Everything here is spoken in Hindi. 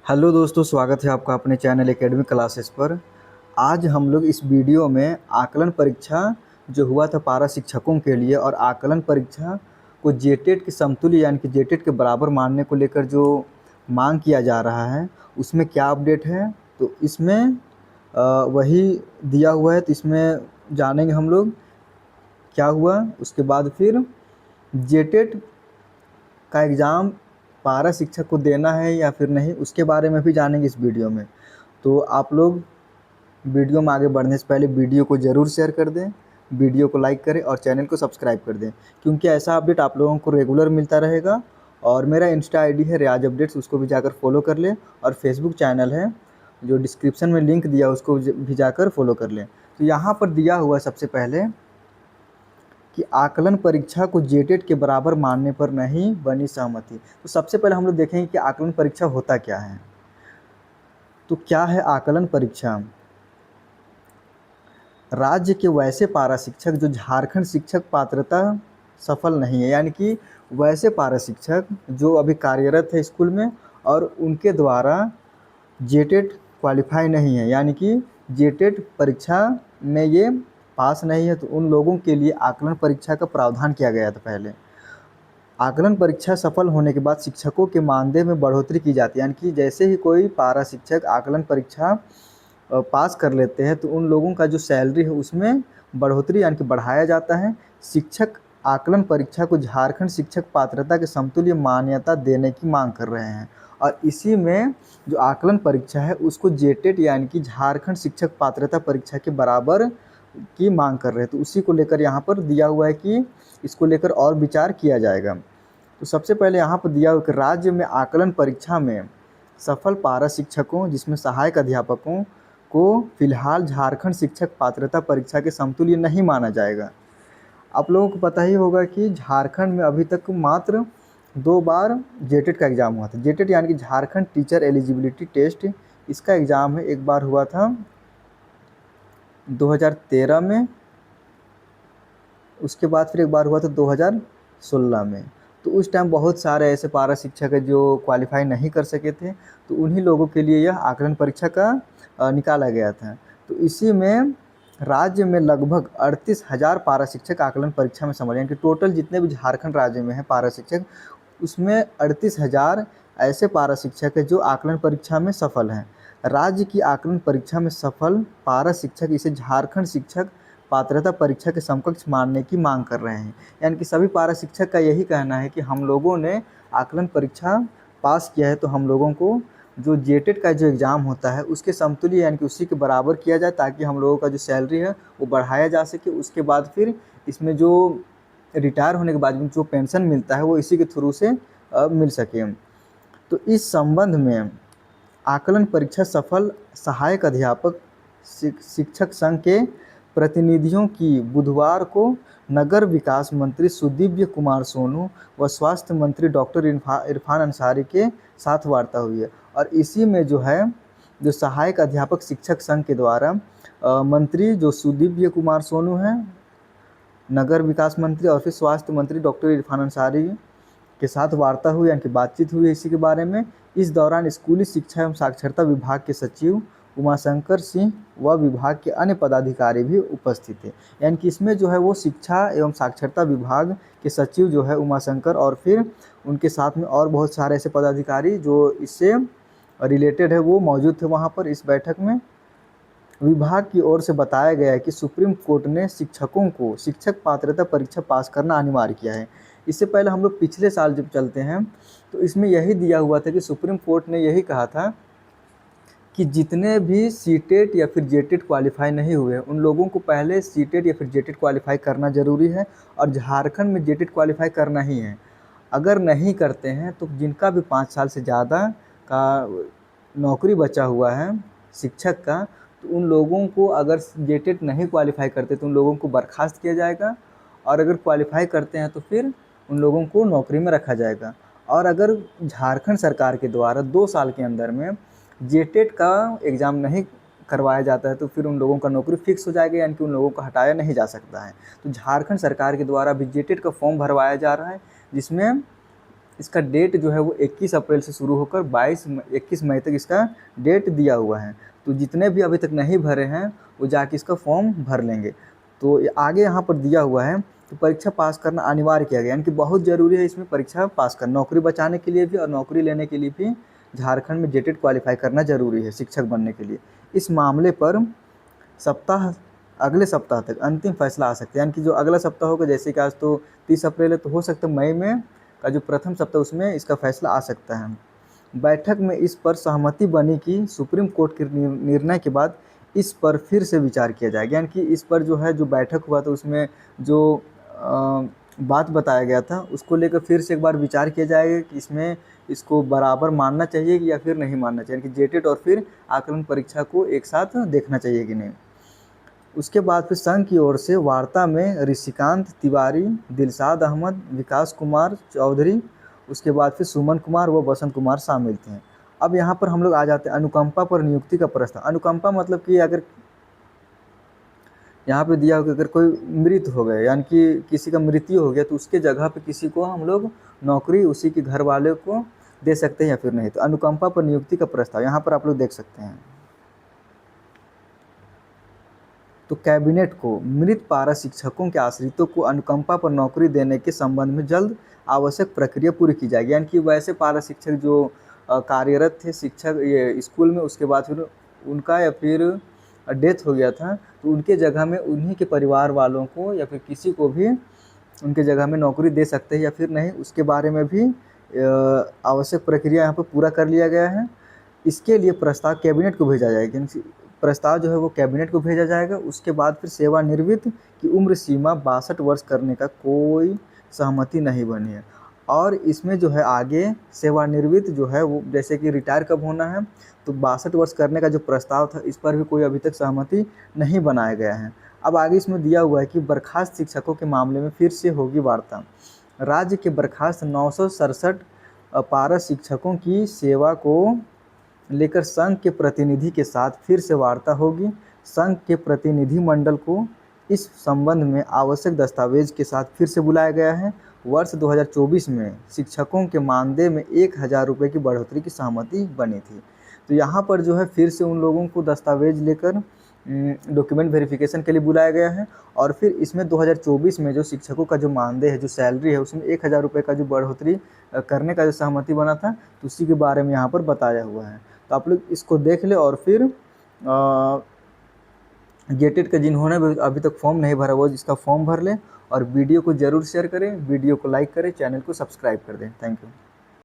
हेलो दोस्तों, स्वागत है आपका अपने चैनल एकेडमिक क्लासेस पर। आज हम लोग इस वीडियो में आकलन परीक्षा जो हुआ था पारा शिक्षकों के लिए और आकलन परीक्षा को जेटेट के समतुल्य यानी कि जेटेट के बराबर मानने को लेकर जो मांग किया जा रहा है उसमें क्या अपडेट है, तो इसमें वही दिया हुआ है। तो इसमें जानेंगे हम लोग क्या हुआ। उसके बाद फिर जेटेट का एग्ज़ाम पारा शिक्षक को देना है या फिर नहीं, उसके बारे में भी जानेंगे इस वीडियो में। तो आप लोग वीडियो में आगे बढ़ने से पहले वीडियो को ज़रूर शेयर कर दें, वीडियो को लाइक करें और चैनल को सब्सक्राइब कर दें, क्योंकि ऐसा अपडेट आप लोगों को रेगुलर मिलता रहेगा। और मेरा इंस्टा आईडी है रियाज अपडेट्स, उसको भी जाकर फॉलो कर लें। और फेसबुक चैनल है जो डिस्क्रिप्शन में लिंक दिया उसको भी जाकर फॉलो कर लें। तो यहाँ पर दिया हुआ सबसे पहले कि आकलन परीक्षा को जेटेट के बराबर मानने पर नहीं बनी सहमति। तो सबसे पहले हम लोग देखेंगे कि आकलन परीक्षा होता क्या है। तो क्या है आकलन परीक्षा? राज्य के वैसे पारा शिक्षक जो झारखंड शिक्षक पात्रता सफल नहीं है, यानी कि वैसे पारा शिक्षक जो अभी कार्यरत है स्कूल में और उनके द्वारा जेटेट क्वालिफाई नहीं है, यानी कि जेटेट परीक्षा में ये पास नहीं है, तो उन लोगों के लिए आकलन परीक्षा का प्रावधान किया गया था पहले। आकलन परीक्षा सफल होने के बाद शिक्षकों के मानदेय में बढ़ोतरी की जाती है, यानी कि जैसे ही कोई पारा शिक्षक आकलन परीक्षा पास कर लेते हैं तो उन लोगों का जो सैलरी है उसमें बढ़ोतरी यानी कि बढ़ाया जाता है। शिक्षक आकलन परीक्षा को झारखंड शिक्षक पात्रता के समतुल्य मान्यता देने की मांग कर रहे हैं, और इसी में जो आकलन परीक्षा है उसको जेटेट यानी कि झारखंड शिक्षक पात्रता परीक्षा के बराबर की मांग कर रहे हैं। तो उसी को लेकर यहाँ पर दिया हुआ है कि इसको लेकर और विचार किया जाएगा। तो सबसे पहले यहाँ पर दिया हुआ कि राज्य में आकलन परीक्षा में सफल पारा शिक्षकों जिसमें सहायक अध्यापकों को फिलहाल झारखंड शिक्षक पात्रता परीक्षा के समतुल्य नहीं माना जाएगा। आप लोगों को पता ही होगा कि झारखंड में अभी तक मात्र 2 बार जेटेट का एग्ज़ाम हुआ था। जेटेट यानी कि झारखंड टीचर एलिजिबिलिटी टेस्ट, इसका एग्ज़ाम है, एक बार हुआ था 2013 में, उसके बाद फिर एक बार हुआ था 2016 में। तो उस टाइम बहुत सारे ऐसे पारा शिक्षक है जो क्वालिफाई नहीं कर सके थे, तो उन्हीं लोगों के लिए यह आकलन परीक्षा का निकाला गया था। तो इसी में राज्य में लगभग 38,000 पारा शिक्षक आकलन परीक्षा में सम्मिलित, यानी कि टोटल जितने भी झारखंड राज्य में हैं पारा शिक्षक, उसमें 38,000 ऐसे पारा शिक्षक है जो आकलन परीक्षा में सफल हैं। राज्य की आकलन परीक्षा में सफल पारा शिक्षक इसे झारखंड शिक्षक पात्रता परीक्षा के समकक्ष मानने की मांग कर रहे हैं। यानी कि सभी पारा शिक्षक का यही कहना है कि हम लोगों ने आकलन परीक्षा पास किया है, तो हम लोगों को जो जेटेट का जो एग्ज़ाम होता है उसके समतुल्य यानी कि उसी के बराबर किया जाए, ताकि हम लोगों का जो सैलरी है वो बढ़ाया जा सके। उसके बाद फिर इसमें जो रिटायर होने के बाद में जो पेंशन मिलता है वो इसी के थ्रू से मिल सके। तो इस संबंध में आकलन परीक्षा सफल सहायक अध्यापक शिक्षक संघ के प्रतिनिधियों की बुधवार को नगर विकास मंत्री सुदीव्य कुमार सोनू व स्वास्थ्य मंत्री डॉक्टर इरफान अंसारी के साथ वार्ता हुई है। और इसी में जो है जो सहायक अध्यापक शिक्षक संघ के द्वारा मंत्री जो सुदीव्य कुमार सोनू हैं, नगर विकास मंत्री, और फिर स्वास्थ्य मंत्री डॉक्टर इरफान अंसारी के साथ वार्ता हुई यानी कि बातचीत हुई इसी के बारे में। इस दौरान स्कूली शिक्षा एवं साक्षरता विभाग के सचिव उमाशंकर सिंह व विभाग के अन्य पदाधिकारी भी उपस्थित थे। यानी कि इसमें जो है वो शिक्षा एवं साक्षरता विभाग के सचिव जो है उमाशंकर, और फिर उनके साथ में और बहुत सारे ऐसे पदाधिकारी जो इससे रिलेटेड है वो मौजूद थे वहाँ पर इस बैठक में। विभाग की ओर से बताया गया है कि सुप्रीम कोर्ट ने शिक्षकों को शिक्षक पात्रता परीक्षा पास करना अनिवार्य किया है। इससे पहले हम लोग पिछले साल जब चलते हैं तो इसमें यही दिया हुआ था कि सुप्रीम कोर्ट ने यही कहा था कि जितने भी सीटेट या फिर जेटेट क्वालिफाई नहीं हुए उन लोगों को पहले सीटेट या फिर जेटेट क्वालिफाई करना ज़रूरी है, और झारखंड में जेटेट क्वालिफाई करना ही है। अगर नहीं करते हैं तो जिनका भी 5 साल से ज़्यादा का नौकरी बचा हुआ है शिक्षक का, तो उन लोगों को अगर जेटेट नहीं क्वालिफाई करते तो उन लोगों को बर्खास्त किया जाएगा, और अगर क्वालिफाई करते हैं तो फिर उन लोगों को नौकरी में रखा जाएगा। और अगर झारखंड सरकार के द्वारा 2 साल के अंदर में जेटेट का एग्ज़ाम नहीं करवाया जाता है तो फिर उन लोगों का नौकरी फिक्स हो जाएगा, यानी कि उन लोगों को हटाया नहीं जा सकता है। तो झारखंड सरकार के द्वारा भी जेटेट का फॉर्म भरवाया जा रहा है, जिसमें इसका डेट जो है वो 21 अप्रैल से शुरू होकर 21 मई तक इसका डेट दिया हुआ है। तो जितने भी अभी तक नहीं भरे हैं वो जाके इसका फॉर्म भर लेंगे। तो आगे यहाँ पर दिया हुआ है तो परीक्षा पास करना अनिवार्य किया गया, यानी कि बहुत ज़रूरी है इसमें परीक्षा पास करना, नौकरी बचाने के लिए भी और नौकरी लेने के लिए भी झारखंड में जेटेट क्वालिफाई करना ज़रूरी है शिक्षक बनने के लिए। इस मामले पर अगले सप्ताह तक अंतिम फैसला आ सकता है, यानी कि जो अगला सप्ताह होगा, जैसे कि आज तो 30 अप्रैल है, तो हो सकता है मई में का जो प्रथम सप्ताह उसमें इसका फैसला आ सकता है। बैठक में इस पर सहमति बनी कि सुप्रीम कोर्ट के निर्णय के बाद इस पर फिर से विचार किया जाएगा, यानी कि इस पर जो है जो बैठक हुआ था उसमें जो बात बताया गया था उसको लेकर फिर से एक बार विचार किया जाएगा कि इसमें इसको बराबर मानना चाहिए कि या फिर नहीं मानना चाहिए, कि जेटेट और फिर आकलन परीक्षा को एक साथ देखना चाहिए कि नहीं। उसके बाद फिर संघ की ओर से वार्ता में ऋषिकांत तिवारी, दिलशाद अहमद, विकास कुमार चौधरी, उसके बाद फिर सुमन कुमार व बसंत कुमार शामिल थे। अब यहाँ पर हम लोग आ जाते हैं अनुकंपा पर नियुक्ति का प्रस्ताव। अनुकंपा मतलब कि अगर यहाँ पे दिया हो कि अगर कोई मृत हो गए, यानी कि किसी का मृत्यु हो गया, तो उसके जगह पे किसी को हम लोग नौकरी उसी के घर वाले को दे सकते हैं या फिर नहीं। तो अनुकंपा पर नियुक्ति का प्रस्ताव यहाँ पर आप लोग देख सकते हैं। तो कैबिनेट को मृत पारा शिक्षकों के आश्रितों को अनुकंपा पर नौकरी देने के संबंध में जल्द आवश्यक प्रक्रिया पूरी की जाएगी, यानी कि वैसे पारा शिक्षक जो कार्यरत थे शिक्षक ये स्कूल में, उसके बाद फिर उनका या फिर डेथ हो गया था, तो उनके जगह में उन्हीं के परिवार वालों को या फिर किसी को भी उनके जगह में नौकरी दे सकते हैं या फिर नहीं, उसके बारे में भी आवश्यक प्रक्रिया यहाँ पर पूरा कर लिया गया है। इसके लिए प्रस्ताव कैबिनेट को भेजा जाएगा, प्रस्ताव जो है वो कैबिनेट को भेजा जाएगा। उसके बाद फिर सेवानिवृत्त की उम्र सीमा 62 वर्ष करने का कोई सहमति नहीं बनी है। और इसमें जो है आगे सेवानिवृत्त जो है वो जैसे कि रिटायर कब होना है, तो 62 वर्ष करने का जो प्रस्ताव था इस पर भी कोई अभी तक सहमति नहीं बनाया गया है। अब आगे इसमें दिया हुआ है कि बर्खास्त शिक्षकों के मामले में फिर से होगी वार्ता। राज्य के बर्खास्त 967 पारा शिक्षकों की सेवा को लेकर संघ के प्रतिनिधि के साथ फिर से वार्ता होगी। संघ के प्रतिनिधि मंडल को इस संबंध में आवश्यक दस्तावेज के साथ फिर से बुलाया गया है। वर्ष 2024 में शिक्षकों के मानदेय में 1000 रुपये की बढ़ोतरी की सहमति बनी थी। तो यहाँ पर जो है फिर से उन लोगों को दस्तावेज लेकर डॉक्यूमेंट वेरिफिकेशन के लिए बुलाया गया है। और फिर इसमें 2024 में जो शिक्षकों का जो मानदेय है, जो सैलरी है, उसमें 1000 रुपये का जो बढ़ोतरी करने का जो सहमति बना था, तो उसी के बारे में यहाँ पर बताया हुआ है। तो आप लोग इसको देख ले और फिर जेटेट का जिन्होंने अभी तक फॉर्म नहीं भरा वो इसका फॉर्म भर लें और वीडियो को ज़रूर शेयर करें, वीडियो को लाइक करें, चैनल को सब्सक्राइब कर दें। Thank you.